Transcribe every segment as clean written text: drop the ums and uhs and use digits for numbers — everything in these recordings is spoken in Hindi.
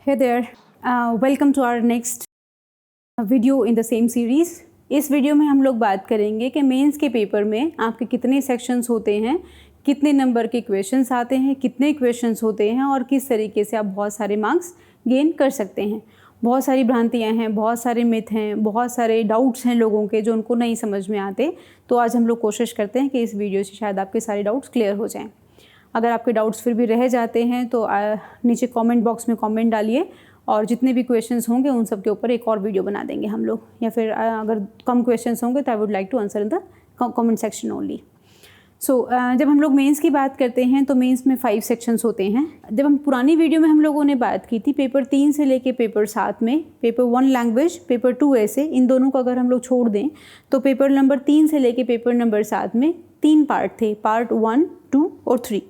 Hey there, welcome to our next video in the same series। इस वीडियो में हम लोग बात करेंगे कि मेंस के पेपर में आपके कितने सेक्शंस होते हैं, कितने नंबर के क्वेश्चंस आते हैं, कितने क्वेश्चंस होते हैं और किस तरीके से आप बहुत सारे मार्क्स गेन कर सकते हैं। बहुत सारी भ्रांतियाँ हैं, बहुत सारे मिथ हैं, बहुत सारे डाउट्स हैं लोगों के जो उनको नहीं समझ में आते। तो आज हम लोग कोशिश करते हैं कि इस वीडियो से शायद आपके सारे डाउट्स क्लियर हो जाएँ। अगर आपके डाउट्स फिर भी रह जाते हैं तो नीचे कमेंट बॉक्स में कमेंट डालिए और जितने भी क्वेश्चंस होंगे उन सब के ऊपर एक और वीडियो बना देंगे हम लोग, या फिर अगर कम क्वेश्चंस होंगे तो I would like to answer in the comment section only. जब हम लोग मेंस की बात करते हैं तो मेंस में 5 सेक्शंस होते हैं। जब हम पुरानी वीडियो में हम लोगों ने बात की थी पेपर 3 से लेके पेपर 7 में, पेपर 1 लैंग्वेज, पेपर 2 ऐसे, इन दोनों को अगर हम लोग छोड़ दें तो पेपर नंबर 3 से लेके पेपर नंबर 7 में 3 पार्ट थे, पार्ट 1, 2 और 3।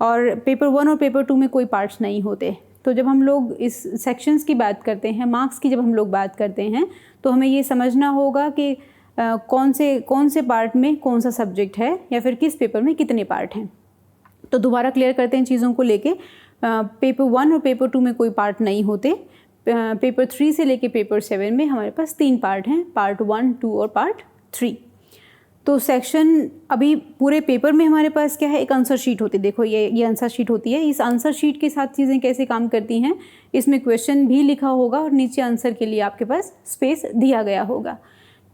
और पेपर 1 और पेपर 2 में कोई पार्ट्स नहीं होते। तो जब हम लोग इस सेक्शंस की बात करते हैं, मार्क्स की जब हम लोग बात करते हैं तो हमें ये समझना होगा कि कौन से पार्ट में कौन सा सब्जेक्ट है या फिर किस पेपर में कितने पार्ट हैं। तो दोबारा क्लियर करते हैं चीज़ों को लेके। पेपर 1 और पेपर 2 में कोई पार्ट नहीं होते। पेपर 3 से लेके पेपर 7 में हमारे पास 3 पार्ट हैं, पार्ट 1, 2 और पार्ट 3। तो सेक्शन अभी पूरे पेपर में हमारे पास क्या है, एक आंसर शीट होती है। देखो ये आंसर शीट होती है। इस आंसर शीट के साथ चीज़ें कैसे काम करती हैं, इसमें क्वेश्चन भी लिखा होगा और नीचे आंसर के लिए आपके पास स्पेस दिया गया होगा।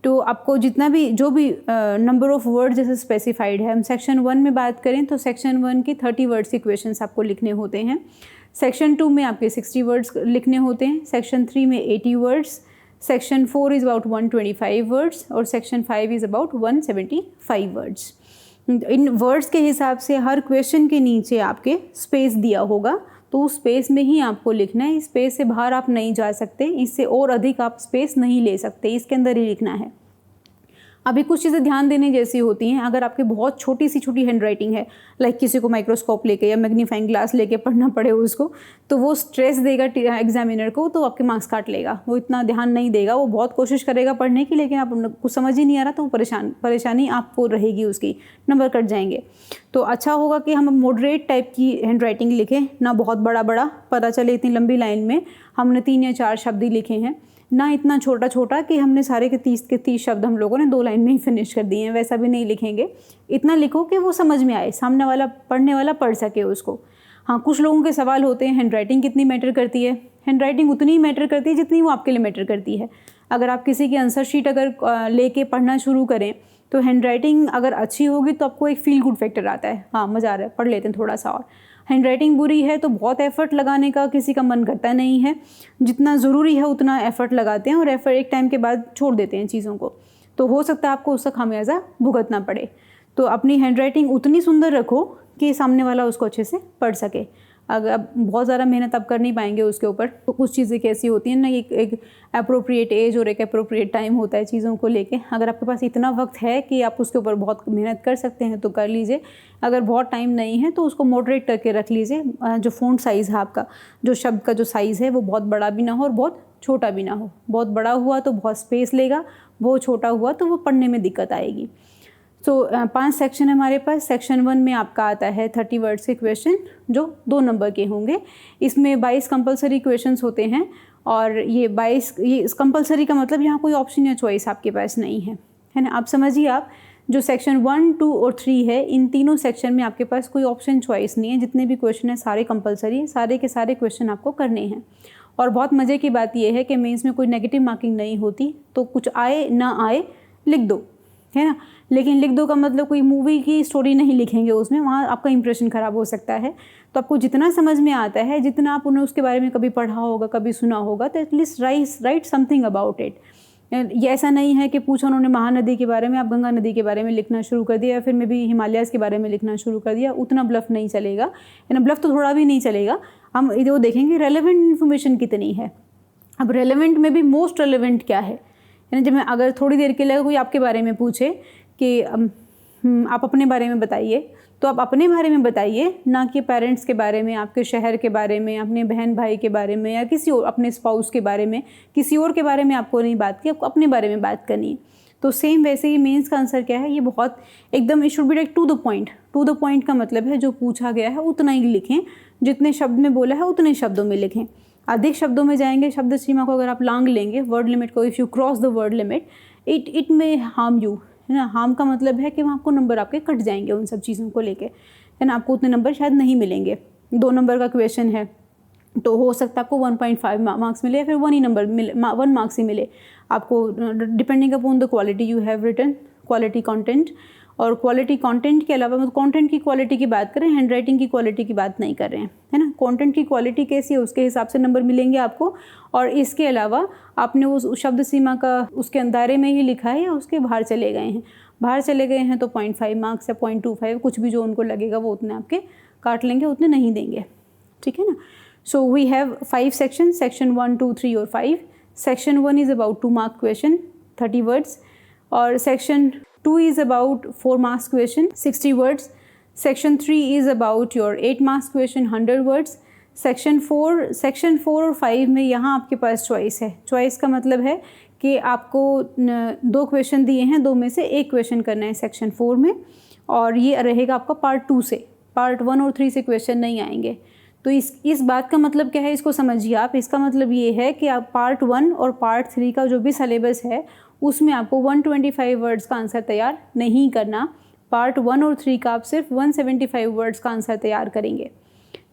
तो आपको जितना भी जो भी नंबर ऑफ़ वर्ड जैसे स्पेसिफाइड है, हम सेक्शन 1 में बात करें तो सेक्शन 1 के 30 वर्ड्स के क्वेश्चंस आपको लिखने होते हैं। सेक्शन 2 में आपके 60 वर्ड्स लिखने होते हैं। सेक्शन 3 में 80 words, section 4 is about 125 words और सेक्शन 5 इज़ अबाउट 175 वर्ड्स। इन वर्ड्स के हिसाब से हर क्वेश्चन के नीचे आपके स्पेस दिया होगा, तो उस स्पेस में ही आपको लिखना है। इस स्पेस से बाहर आप नहीं जा सकते, इससे और अधिक आप स्पेस नहीं ले सकते, इसके अंदर ही लिखना है। अभी कुछ चीज़ें ध्यान देने जैसी होती हैं। अगर आपकी बहुत छोटी हैंड राइटिंग है, लाइक किसी को माइक्रोस्कोप लेके या मैग्नीफाइंग ग्लास लेके पढ़ना पड़े उसको, तो वो स्ट्रेस देगा एग्जामिनर को, तो आपके मार्क्स काट लेगा। वो इतना ध्यान नहीं देगा, वो बहुत कोशिश करेगा पढ़ने की, लेकिन आप कुछ समझ ही नहीं आ रहा तो वो परेशानी आपको रहेगी, उसकी नंबर कट जाएंगे। तो अच्छा होगा कि हम मॉडरेट टाइप की हैंड राइटिंग लिखें, ना बहुत बड़ा पता चले इतनी लंबी लाइन में हमने 3 या 4 शब्द ही लिखे हैं, ना इतना छोटा कि हमने सारे के 30 शब्द हम लोगों ने 2 लाइन में ही फिनिश कर दिए हैं, वैसा भी नहीं लिखेंगे। इतना लिखो कि वो समझ में आए, सामने वाला पढ़ने वाला पढ़ सके उसको। हाँ, कुछ लोगों के सवाल होते हैं हैंड राइटिंग कितनी मैटर करती है। हैंड राइटिंग उतनी ही मैटर करती है जितनी वो आपके लिए मैटर करती है। अगर आप किसी की आंसर शीट अगर लेके पढ़ना शुरू करें तो हैंड राइटिंग अगर अच्छी होगी तो आपको एक फील गुड फैक्टर आता है, हाँ मज़ा आ रहा है, पढ़ लेते हैं थोड़ा सा और। हैंड राइटिंग बुरी है तो बहुत एफ़र्ट लगाने का किसी का मन करता नहीं है। जितना ज़रूरी है उतना एफ़र्ट लगाते हैं और एफ़र्ट एक टाइम के बाद छोड़ देते हैं चीज़ों को, तो हो सकता है आपको उसका खामियाजा भुगतना पड़े। तो अपनी हैंड राइटिंग उतनी सुंदर रखो कि सामने वाला उसको अच्छे से पढ़ सके। अगर अब बहुत ज़्यादा मेहनत आप कर नहीं पाएंगे उसके ऊपर, तो कुछ चीज़ें कैसी होती हैं ना, एक अप्रोप्रिएट एज और एक अप्रोप्रिएट टाइम होता है चीज़ों को लेके। अगर आपके पास इतना वक्त है कि आप उसके ऊपर बहुत मेहनत कर सकते हैं तो कर लीजिए। अगर बहुत टाइम नहीं है तो उसको मॉडरेट करके रख लीजिए। जो फ़ॉन्ट साइज़ है आपका, जो शब्द का जो साइज़ है वो बहुत बड़ा भी ना हो और बहुत छोटा भी ना हो। बहुत बड़ा हुआ तो बहुत स्पेस लेगा, बहुत छोटा हुआ तो वो पढ़ने में दिक्कत आएगी। तो 5 सेक्शन हमारे पास। सेक्शन 1 में आपका आता है 30 वर्ड्स के क्वेश्चन जो 2 नंबर के होंगे। इसमें 22 कंपलसरी क्वेश्चंस होते हैं और ये कंपलसरी का मतलब यहाँ कोई ऑप्शन या चॉइस आपके पास नहीं है, है ना। आप समझिए, आप जो सेक्शन 1, 2 और 3 है, इन तीनों सेक्शन में आपके पास कोई ऑप्शन चॉइस नहीं है। जितने भी क्वेश्चन हैं सारे कंपलसरी हैं, सारे के सारे क्वेश्चन आपको करने हैं। और बहुत मज़े की बात यह है कि मेंस में कोई नेगेटिव मार्किंग नहीं होती, तो कुछ आए ना आए लिख दो, है ना। लेकिन लिख दो का मतलब कोई मूवी की स्टोरी नहीं लिखेंगे उसमें, वहाँ आपका इंप्रेशन ख़राब हो सकता है। तो आपको जितना समझ में आता है, जितना आप उन्हें उसके बारे में कभी पढ़ा होगा, कभी सुना होगा, तो at least right something about it. ये ऐसा नहीं है कि पूछा उन्होंने महानदी के बारे में, आप गंगा नदी के बारे में लिखना शुरू कर दिया या फिर मैं भी हिमालयाज़ के बारे में लिखना शुरू कर दिया। उतना ब्लफ नहीं चलेगा, है ना। ब्लफ तो थोड़ा भी नहीं चलेगा। हम वो देखेंगे रेलेवेंट इन्फॉर्मेशन कितनी है। अब रेलेवेंट में भी मोस्ट रेलेवेंट क्या है ना। जब मैं अगर थोड़ी देर के लिए कोई आपके बारे में पूछे कि आप अपने बारे में बताइए, तो आप अपने बारे में बताइए, ना कि पेरेंट्स के बारे में, आपके शहर के बारे में, अपने बहन भाई के बारे में या किसी और अपने स्पाउस के बारे में, किसी और के बारे में आपको नहीं बात की, आपको अपने बारे में बात करनी है। तो सेम वैसे ही मेंस का आंसर क्या है, ये बहुत एकदम it should be like to the point. To the point का मतलब है जो पूछा गया है उतना ही लिखें, जितने शब्द में बोला है उतने शब्दों में लिखें। अधिक शब्दों में जाएंगे, शब्द सीमा को अगर आप लांग लेंगे, वर्ड लिमिट को, if you cross the word limit it may harm you, है ना। हार्म का मतलब है कि वहाँ आपको नंबर आपके कट जाएंगे उन सब चीज़ों को लेके, है ना। आपको उतने नंबर शायद नहीं मिलेंगे। 2 नंबर का क्वेश्चन है तो हो सकता है आपको 1.5 मार्क्स मिले या फिर 1 ही नंबर मिले, 1 मार्क्स ही मिले आपको, depending upon the quality you have written, quality content. और क्वालिटी कंटेंट के अलावा मतलब कंटेंट की क्वालिटी की बात करें, हैंड राइटिंग की क्वालिटी की बात नहीं कर रहे हैं, है ना। कंटेंट की क्वालिटी कैसी है उसके हिसाब से नंबर मिलेंगे आपको। और इसके अलावा आपने उस शब्द सीमा का उसके दायरे में ही लिखा है या उसके बाहर चले गए हैं, बाहर चले गए हैं तो 0.5 मार्क्स या 0.25 कुछ भी जो उनको लगेगा वो उतने आपके काट लेंगे, उतने नहीं देंगे, ठीक है ना। So we have 5 section, section 1, 2, 3 और 5। Section 1 is about 2 mark question 30 words, और section 2 is about 4 marks question 60 words. Section 3 is about your 8 marks question 100 words. Section 4 और 5 में यहाँ आपके पास चॉइस है। चॉइस का मतलब है कि आपको 2 क्वेश्चन दिए हैं, 2 में से 1 क्वेश्चन करना है सेक्शन 4 में, और ये रहेगा आपका पार्ट 2 से। पार्ट 1 और 3 से क्वेश्चन नहीं आएंगे। तो इस बात का मतलब क्या है, इसको समझिए आप। इसका मतलब ये है कि आप पार्ट 1 और पार्ट 3 का जो भी सिलेबस है उसमें आपको 125 वर्ड्स का आंसर तैयार नहीं करना। पार्ट 1 और 3 का आप सिर्फ 175 वर्ड्स का आंसर तैयार करेंगे।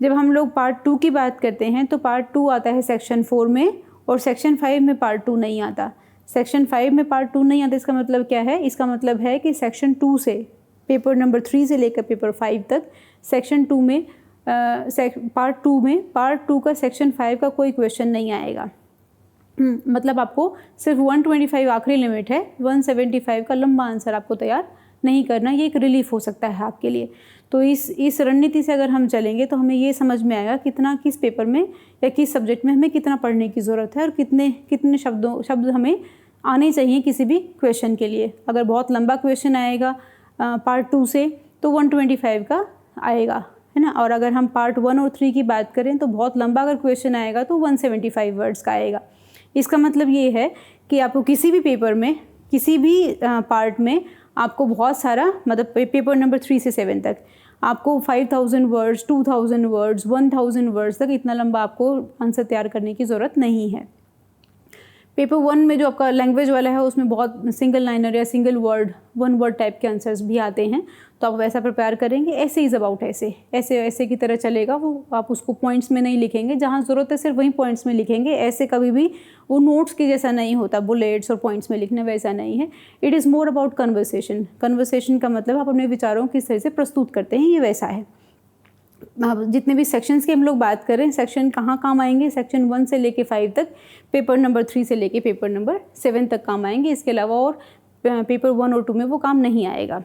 जब हम लोग पार्ट 2 की बात करते हैं तो पार्ट 2 आता है सेक्शन 4 में, और सेक्शन 5 में पार्ट 2 नहीं आता। सेक्शन 5 में पार्ट 2 नहीं आता, इसका मतलब क्या है, इसका मतलब है कि सेक्शन 2 से पेपर नंबर 3 से लेकर पेपर 5 तक सेक्शन 2 में पार्ट 2 का सेक्शन 5 का कोई क्वेश्चन नहीं आएगा। मतलब आपको सिर्फ 125 आखिरी लिमिट है, 175 का लंबा आंसर आपको तैयार नहीं करना। ये एक रिलीफ हो सकता है आपके लिए। तो इस रणनीति से अगर हम चलेंगे तो हमें ये समझ में आएगा कितना किस पेपर में या किस सब्जेक्ट में हमें कितना पढ़ने की ज़रूरत है और कितने शब्द हमें आने चाहिए किसी भी क्वेश्चन के लिए। अगर बहुत लंबा क्वेश्चन आएगा पार्ट 2 से तो 125 का आएगा, है ना। और अगर हम पार्ट 1 और 3 की बात करें तो बहुत लंबा अगर क्वेश्चन आएगा तो 175 वर्ड्स का आएगा। इसका मतलब ये है कि आपको किसी भी पेपर में, किसी भी पार्ट में आपको बहुत सारा, मतलब पेपर नंबर 3 से 7 तक आपको 5000 वर्ड्स, 2000 वर्ड्स, 1000 वर्ड्स तक इतना लंबा आपको आंसर तैयार करने की ज़रूरत नहीं है। पेपर 1 में जो आपका लैंग्वेज वाला है उसमें बहुत सिंगल लाइनर या सिंगल वर्ड, 1 वर्ड टाइप के आंसर्स भी आते हैं, तो आप वैसा प्रिपेयर करेंगे। ऐसे इज़ अबाउट ऐसे की तरह चलेगा वो। आप उसको पॉइंट्स में नहीं लिखेंगे, जहाँ ज़रूरत है सिर्फ वहीं पॉइंट्स में लिखेंगे। ऐसे कभी भी वो नोट्स के जैसा नहीं होता, बुलेट्स और पॉइंट्स में लिखना वैसा नहीं है। It is more about conversation. Conversation का मतलब आप अपने विचारों किस तरह से प्रस्तुत करते हैं, ये वैसा है। जितने भी सेक्शंस की हम लोग बात करें, सेक्शन कहाँ काम आएंगे, सेक्शन 1 से लेके 5 तक, पेपर नंबर 3 से लेके पेपर नंबर 7 तक काम आएंगे। इसके अलावा और पेपर 1 और 2 में वो काम नहीं आएगा।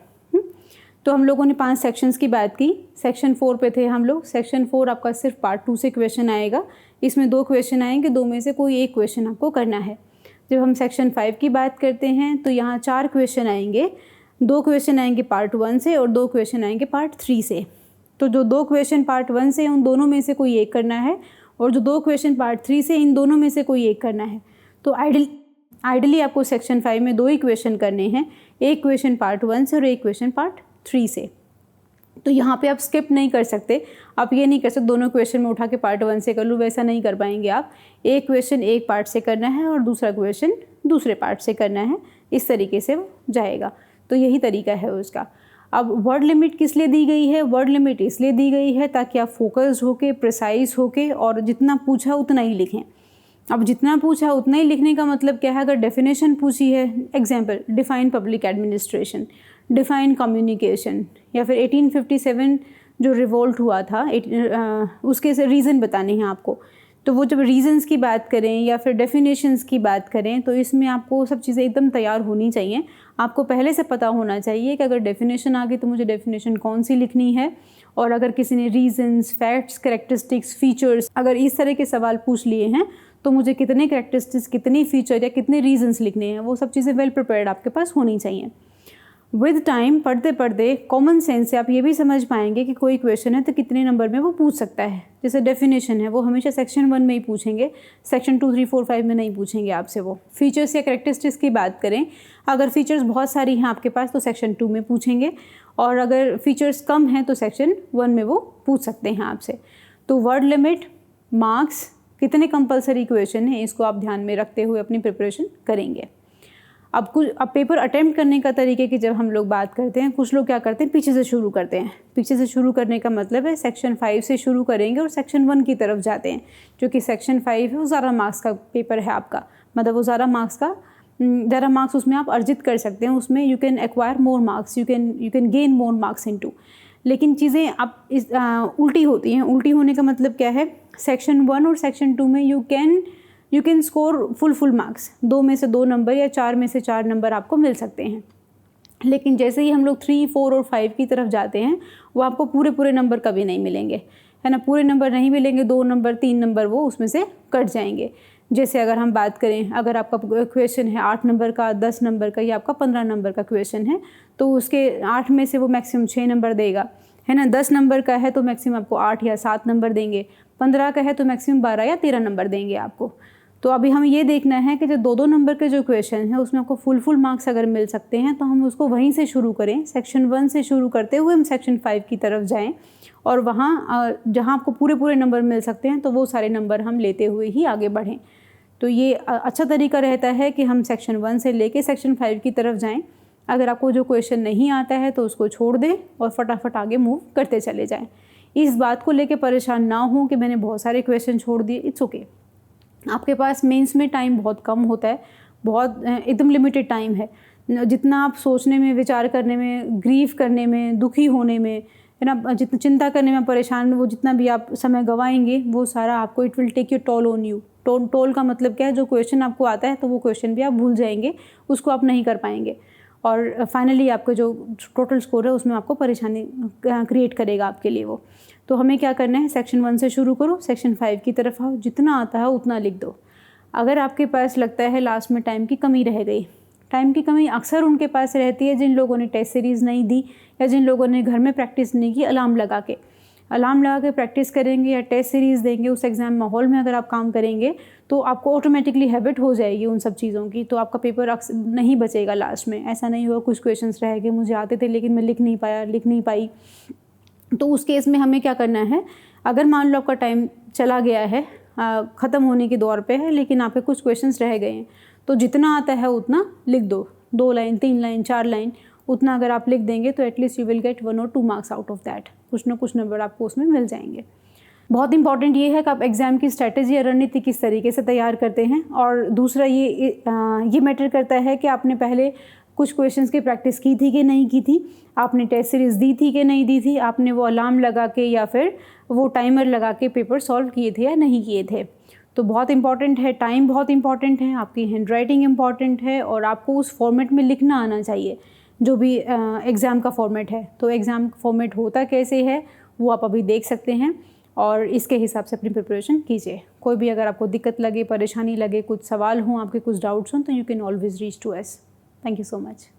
तो हम लोगों ने 5 सेक्शंस की बात की। सेक्शन 4 पे थे हम लोग। सेक्शन 4 आपका सिर्फ पार्ट 2 से क्वेश्चन आएगा। इसमें 2 क्वेश्चन आएंगे, 2 में से कोई एक क्वेश्चन आपको करना है। जब हम सेक्शन 5 की बात करते हैं तो यहाँ 4 क्वेश्चन आएंगे। 2 क्वेश्चन आएंगे पार्ट 1 से और 2 क्वेश्चन आएंगे पार्ट 3 से। तो जो 2 क्वेश्चन पार्ट 1 से उन दोनों में से कोई एक करना है, और जो 2 क्वेश्चन पार्ट 3 से इन दोनों में से कोई एक करना है। तो आइडली आपको सेक्शन 5 में 2 ही क्वेश्चन करने हैं, एक क्वेश्चन पार्ट 1 से और एक क्वेश्चन पार्ट 3 से। तो यहाँ पे आप स्किप नहीं कर सकते। आप ये नहीं कर सकते दोनों क्वेश्चन में उठा के पार्ट 1 से कर लूँ, वैसा नहीं कर पाएंगे आप। एक क्वेश्चन एक पार्ट से करना है और दूसरा क्वेश्चन दूसरे पार्ट से करना है, इस तरीके से वो जाएगा। तो यही तरीका है उसका। अब वर्ड लिमिट किस लिए दी गई है? वर्ड लिमिट इसलिए दी गई है ताकि आप फोकस्ड होके, प्रिसाइज होके और जितना पूछा उतना ही लिखें। अब जितना पूछा उतना ही लिखने का मतलब क्या है? अगर डेफिनेशन पूछी है, example define public administration, define communication, या फिर 1857 जो रिवोल्ट हुआ था उसके से रीज़न बताने हैं आपको, तो वो जब रीजंस की बात करें या फिर डेफिनेशंस की बात करें तो इसमें आपको सब चीज़ें एकदम तैयार होनी चाहिए। आपको पहले से पता होना चाहिए कि अगर डेफिनेशन आ गई तो मुझे डेफिनेशन कौन सी लिखनी है, और अगर किसी ने रीजंस, फैक्ट्स, कैरेक्टरिस्टिक्स, फीचर्स, अगर इस तरह के सवाल पूछ लिए हैं तो मुझे कितने कैरेक्टरिस्टिक्स, कितनी फीचर या कितने रीजंस लिखने हैं, वो सब चीज़ें वेल प्रिपेयर्ड आपके पास होनी चाहिए। विद टाइम पढ़ते पढ़ते कॉमन सेंस से आप ये भी समझ पाएंगे कि कोई क्वेश्चन है तो कितने नंबर में वो पूछ सकता है। जैसे डेफिनेशन है वो हमेशा सेक्शन 1 में ही पूछेंगे, सेक्शन 2, 3, 4, 5 में नहीं पूछेंगे आपसे वो। फीचर्स या कैरेक्टरिस्टिक्स की बात करें, अगर फीचर्स बहुत सारी हैं आपके पास तो सेक्शन 2 में पूछेंगे, और अगर फीचर्स कम हैं तो सेक्शन 1 में वो पूछ सकते हैं आपसे। तो वर्ड लिमिट, मार्क्स, कितने कंपलसरी क्वेश्चन हैं, इसको आप ध्यान में रखते हुए अपनी प्रिपरेशन करेंगे। अब पेपर अटेम्प्ट करने का तरीके की जब हम लोग बात करते हैं, कुछ लोग क्या करते हैं, पीछे से शुरू करते हैं। पीछे से शुरू करने का मतलब है सेक्शन 5 से शुरू करेंगे और सेक्शन 1 की तरफ जाते हैं, जो कि सेक्शन 5 है वो ज़्यादा मार्क्स का पेपर है आपका, मतलब वो ज़्यादा मार्क्स उसमें आप अर्जित कर सकते हैं, उसमें you can acquire more marks, you can gain more marks into. लेकिन चीज़ें अब उल्टी होती हैं। उल्टी होने का मतलब क्या है, सेक्शन 1 और सेक्शन 2 में you can score full marks, 2 में से 2 नंबर या 4 में से 4 नंबर आपको मिल सकते हैं। लेकिन जैसे ही हम लोग 3, 4 और 5 की तरफ जाते हैं, वो आपको पूरे नंबर कभी नहीं मिलेंगे, है ना। पूरे नंबर नहीं मिलेंगे, 2 नंबर 3 नंबर वो उसमें से कट जाएंगे। जैसे अगर हम बात करें, अगर आपका क्वेश्चन है 8 नंबर का, 10 नंबर का या आपका 15 नंबर का क्वेश्चन है, तो उसके 8 में से वो मैक्सिमम 6 नंबर देगा, है ना। 10 नंबर का है तो मैक्सिमम आपको 8 या 7 नंबर देंगे। 15 का है तो मैक्सिमम 12 या 13 नंबर देंगे आपको। तो अभी हमें ये देखना है कि जो 2-2 नंबर के जो क्वेश्चन है उसमें आपको फुल मार्क्स अगर मिल सकते हैं तो हम उसको वहीं से शुरू करें। सेक्शन 1 से शुरू करते हुए हम सेक्शन 5 की तरफ जाएं और वहाँ जहाँ आपको पूरे नंबर मिल सकते हैं तो वो सारे नंबर हम लेते हुए ही आगे बढ़ें। तो ये अच्छा तरीका रहता है कि हम सेक्शन 1 से लेके सेक्शन 5 की तरफ जाएं। अगर आपको जो क्वेश्चन नहीं आता है तो उसको छोड़ दें और फटाफट आगे मूव करते चले जाएं। इस बात को लेके परेशान ना हो कि मैंने बहुत सारे क्वेश्चन छोड़ दिए, इट्स ओके। आपके पास मेंस में टाइम बहुत कम होता है, बहुत एकदम लिमिटेड टाइम है। जितना आप सोचने में, विचार करने में, ग्रीव करने में, दुखी होने में, है ना, जितना चिंता करने में परेशान, वो जितना भी आप समय गंवाएंगे वो सारा आपको it will take your toll on you. Toll का मतलब क्या है, जो क्वेश्चन आपको आता है तो वो क्वेश्चन भी आप भूल जाएंगे, उसको आप नहीं कर पाएंगे और फाइनली आपका जो टोटल स्कोर है उसमें आपको परेशानी क्रिएट करेगा आपके लिए वो। तो हमें क्या करना है, सेक्शन 1 से शुरू करो, सेक्शन 5 की तरफ आओ, जितना आता है उतना लिख दो। अगर आपके पास लगता है लास्ट में टाइम की कमी रह गई, टाइम की कमी अक्सर उनके पास रहती है जिन लोगों ने टेस्ट सीरीज़ नहीं दी या जिन लोगों ने घर में प्रैक्टिस नहीं की। अलार्म लगा के प्रैक्टिस करेंगे या टेस्ट सीरीज़ देंगे, उस एग्ज़ाम माहौल में अगर आप काम करेंगे तो आपको ऑटोमेटिकली हैबिट हो जाएगी उन सब चीज़ों की। तो आपका पेपर नहीं बचेगा लास्ट में। ऐसा नहीं होगा कुछ क्वेश्चंस रह गए, मुझे आते थे लेकिन मैं लिख नहीं पाई। तो उस केस में हमें क्या करना है, अगर मान लो आपका टाइम चला गया है, ख़त्म होने के दौर पे है, लेकिन आपके कुछ क्वेश्चंस रह गए हैं, तो जितना आता है उतना लिख दो। 2 लाइन, 3 लाइन, 4 लाइन, उतना अगर आप लिख देंगे तो एटलीस्ट यू विल गेट 1 और 2 मार्क्स आउट ऑफ दैट। कुछ ना कुछ नंबर आपको उसमें मिल जाएंगे। बहुत इंपॉर्टेंट ये है कि आप एग्ज़ाम की स्ट्रैटेजी या रणनीति किस तरीके से तैयार करते हैं। और दूसरा ये मैटर करता है कि आपने पहले कुछ क्वेश्चंस की प्रैक्टिस की थी कि नहीं की थी, आपने टेस्ट सीरीज़ दी थी कि नहीं दी थी, आपने वो अलार्म लगा के या फिर वो टाइमर लगा के पेपर सॉल्व किए थे या नहीं किए थे। तो बहुत इंपॉर्टेंट है, टाइम बहुत इंपॉर्टेंट है, आपकी हैंड राइटिंग इंपॉर्टेंट है और आपको उस फॉर्मेट में लिखना आना चाहिए जो भी एग्ज़ाम का फॉर्मेट है। तो एग्ज़ाम का फॉर्मेट होता कैसे है वो आप अभी देख सकते हैं और इसके हिसाब से अपनी प्रिपरेशन कीजिए। कोई भी अगर आपको दिक्कत लगे, परेशानी लगे, कुछ सवाल हों, आपके कुछ डाउट्स हों, तो you can always reach to us. Thank you so much.